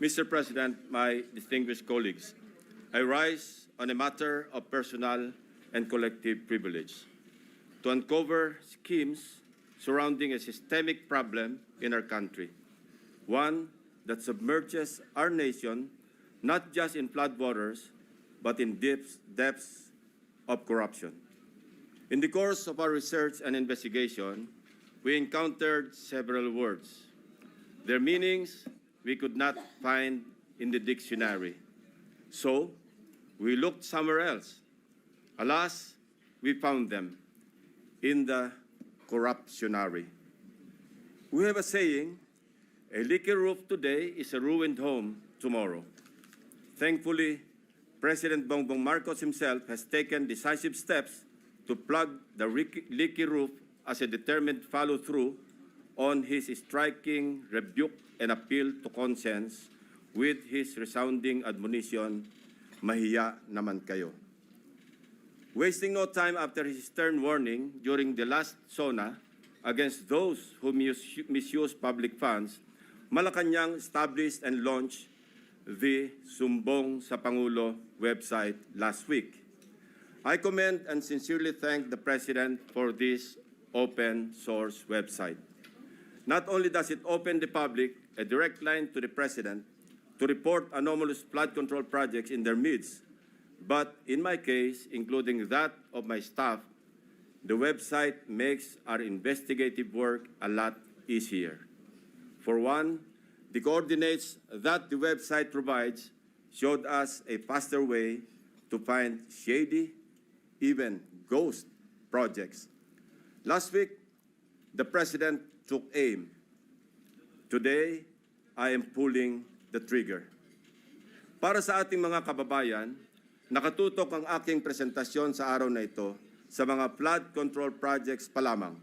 Mr. President, my distinguished colleagues, I rise on a matter of personal and collective privilege to uncover schemes surrounding a systemic problem in our country, one that submerges our nation not just in floodwaters, but in depths of corruption. In the course of our research and investigation, we encountered several words. Their meanings we could not find in the dictionary. So, we looked somewhere else. Alas, we found them in the corruptionary. We have a saying, a leaky roof today is a ruined home tomorrow. Thankfully, President Bongbong Marcos himself has taken decisive steps to plug the leaky roof as a determined follow-through on his striking rebuke and appeal to conscience with his resounding admonition, mahiya naman kayo. Wasting no time after his stern warning during the last SONA against those who misuse public funds, Malacanang established and launched the Sumbong sa Pangulo website last week. I commend and sincerely thank the President for this open source website. Not only does it open the public a direct line to the President to report anomalous flood control projects in their midst, but in my case, including that of my staff, the website makes our investigative work a lot easier. For one, the coordinates that the website provides showed us a faster way to find shady, even ghost projects. Last week, the President took aim. Today, I am pulling the trigger. Para sa ating mga kababayan, nakatutok ang aking presentasyon sa araw na ito sa mga flood control projects pa lamang.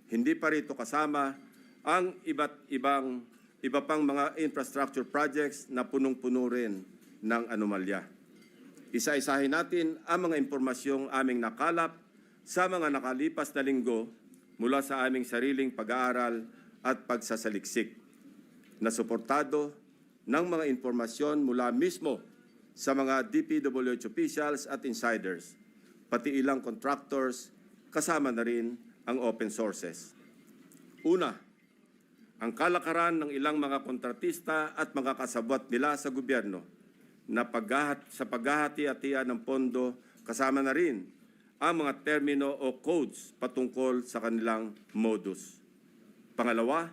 Hindi pa rito kasama ang iba pang mga infrastructure projects na punong-puno rin ng anomalya. Isa-isahin natin ang mga impormasyong aming nakalap sa mga nakalipas na linggo mula sa aming sariling pag-aaral at pagsasaliksik na suportado ng mga impormasyon mula mismo sa mga DPWH officials at insiders, pati ilang contractors, kasama na rin ang open sources. Una, ang kalakaran ng ilang mga kontratista at mga kasabwat nila sa gobyerno na sa paghahati-hatian ng pondo, kasama na rin ang mga termino o codes patungkol sa kanilang modus. Pangalawa,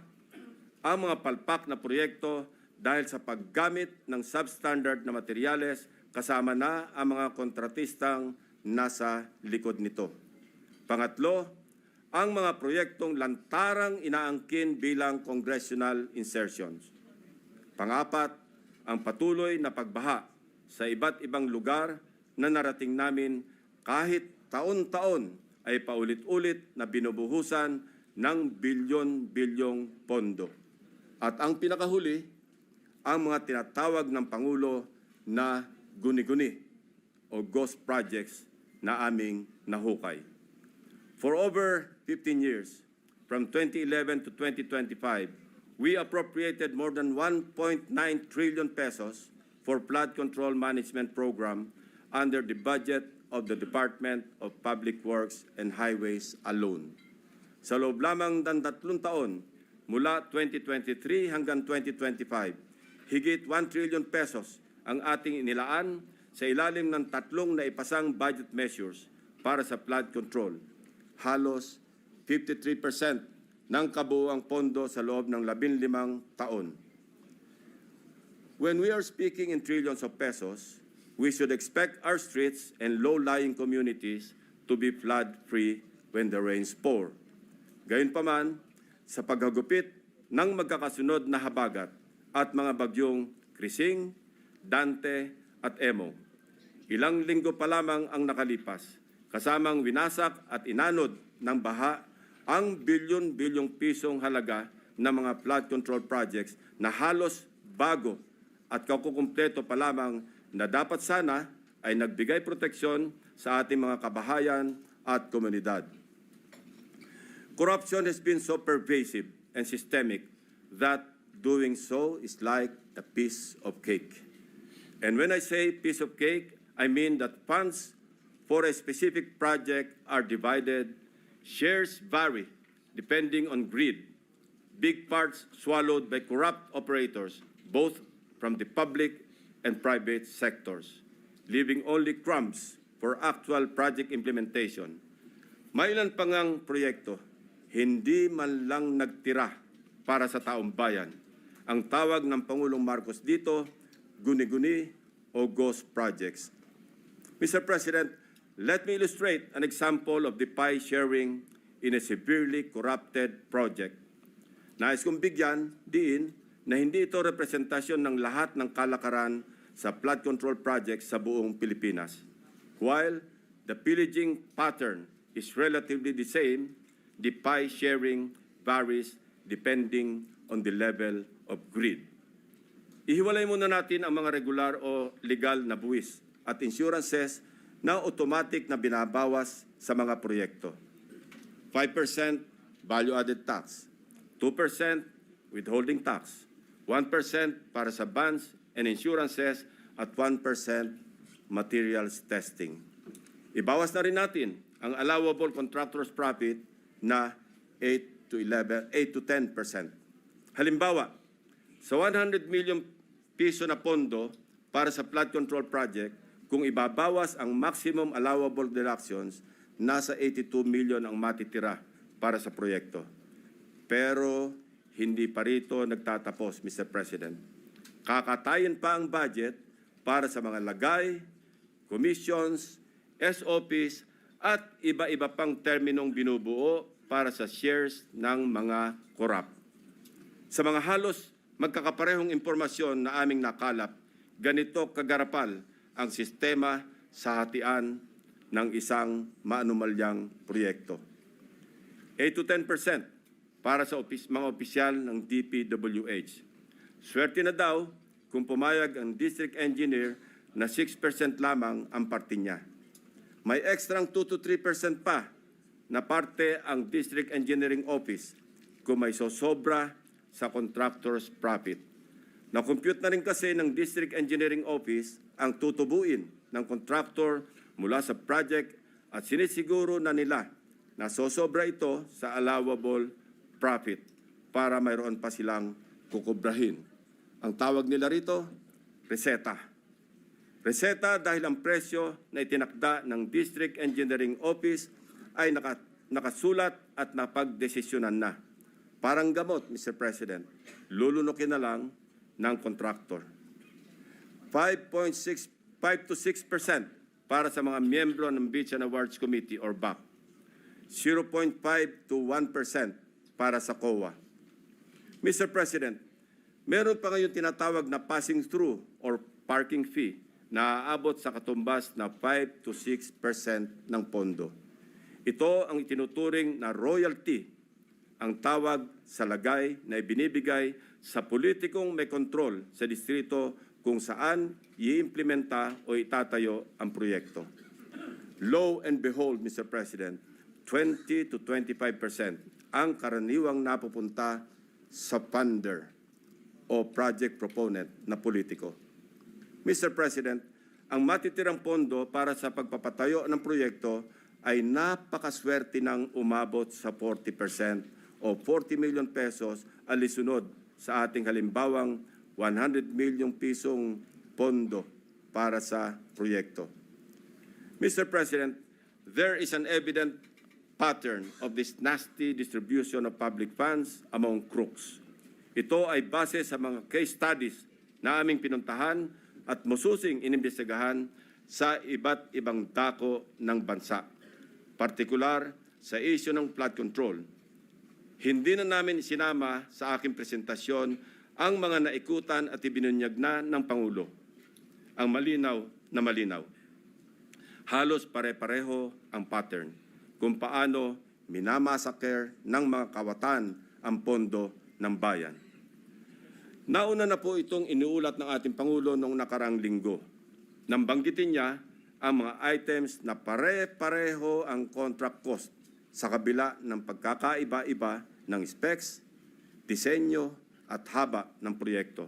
ang mga palpak na proyekto dahil sa paggamit ng substandard na materyales, kasama na ang mga kontratistang nasa likod nito. Pangatlo, ang mga proyektong lantarang inaangkin bilang congressional insertions. Pangapat, ang patuloy na pagbaha sa iba't ibang lugar na narating namin kahit taon-taon ay paulit-ulit na binubuhusan ng bilyon-bilyong pondo. At ang pinakahuli, ang mga tinatawag ng Pangulo na guni-guni o ghost projects na aming nahukay. For over 15 years, from 2011 to 2025, we appropriated more than 1.9 trillion pesos for flood control management program under the budget of the Department of Public Works and Highways alone. Sa loob lamang ng 3 taon, mula 2023 hanggang 2025, higit 1 trillion pesos ang ating inilaan sa ilalim ng 3 naipasang budget measures para sa flood control. Halos 53% ng kabuuang pondo sa loob ng 15 taon. When we are speaking in trillions of pesos, we should expect our streets and low-lying communities to be flood-free when the rains pour. Gayunpaman, sa paghagupit ng magkakasunod na habagat at mga bagyong Krising, Dante at Emong, ilang linggo pa lamang ang nakalipas, kasamang winasak at inanod ng baha ang bilyon-bilyong pisong halaga ng mga flood control projects na halos bago at kakukumpleto pa lamang na dapat sana ay nagbigay proteksyon sa ating mga kabahayan at komunidad. Corruption has been so pervasive and systemic that doing so is like the piece of cake. And when I say piece of cake, I mean that funds for a specific project are divided, shares vary depending on greed, big parts swallowed by corrupt operators, both from the public and private sectors, leaving only crumbs for actual project implementation. May ilan pa ngang proyekto, hindi man lang nagtira para sa taong bayan. Ang tawag ng Pangulong Marcos dito, guni-guni o ghost projects. Mr. President, let me illustrate an example of the pie sharing in a severely corrupted project. Nais kong bigyan diin na hindi ito representasyon ng lahat ng kalakaran sa flood control projects sa buong Pilipinas. While the pillaging pattern is relatively the same, the pie sharing varies depending on the level of greed. Ihiwalay muna natin ang mga regular o legal na buwis at insurances na automatic na binabawas sa mga proyekto. 5% value-added tax, 2% withholding tax, 1% para sa bonds and insurances at 1% materials testing. Ibawas na rin natin ang allowable contractor's profit na 8 to 10%. Halimbawa, sa 100 million piso na pondo para sa flood control project, kung ibabawas ang maximum allowable deductions, nasa 82 million ang matitira para sa proyekto. Pero hindi pa rito nagtatapos, Mr. President. Kakatayin pa ang budget para sa mga lagay, commissions, SOPs, at iba-iba pang terminong binubuo para sa shares ng mga korap. Sa mga halos magkakaparehong impormasyon na aming nakalap, ganito kagarapal ang sistema sa hatian ng isang maanumalyang proyekto. 8 to 10% para sa mga opisyal ng DPWH. Swerte na daw kung pumayag ang district engineer na 6% lamang ang parte niya. May ekstrang 2 to 3% pa na parte ang district engineering office kung may sosobra sa contractor's profit. Na-compute na rin kasi ng district engineering office ang tutubuin ng contractor mula sa project at sinisiguro na nila na sosobra ito sa allowable profit para mayroon pa silang kukubrahin. Ang tawag nila rito, reseta. Reseta dahil ang presyo na itinakda ng District Engineering Office ay nakasulat at napagdesisyonan na. Parang gamot, Mr. President, lulunukin na lang ng contractor. 5 to 6% para sa mga miyembro ng Beach and Awards Committee or BAC. 0.5 to 1% para sa COA. Mr. President, meron pa ngayon tinatawag na passing through or parking fee na aabot sa katumbas na 5 to 6% ng pondo. Ito ang itinuturing na royalty, ang tawag sa lagay na ibinibigay sa politikong may kontrol sa distrito kung saan iimplementa o itatayo ang proyekto. Lo and behold, Mr. President, 20 to 25% ang karaniwang napupunta sa funder o project proponent na politiko. Mr. President, ang matitirang pondo para sa pagpapatayo ng proyekto ay napakaswerte ng umabot sa 40% o 40 million pesos alisunod sa ating halimbawang 100 million pisong pondo para sa proyekto. Mr. President, there is an evident pattern of this nasty distribution of public funds among crooks. Ito ay base sa mga case studies na aming pinuntahan at mususing inimbestigahan sa iba't ibang dako ng bansa, partikular sa issue ng flood control. Hindi na namin isinama sa aking presentasyon ang mga naikutan at ibinunyag na ng Pangulo. Ang malinaw na malinaw. Halos pare-pareho ang pattern kung paano minamasaker ng mga kawatan ang pondo ng bayan. Nauna na po itong iniulat ng ating Pangulo noong nakarang linggo. Nang banggitin niya ang mga items na pare-pareho ang contract cost sa kabila ng pagkakaiba-iba ng specs, disenyo at haba ng proyekto.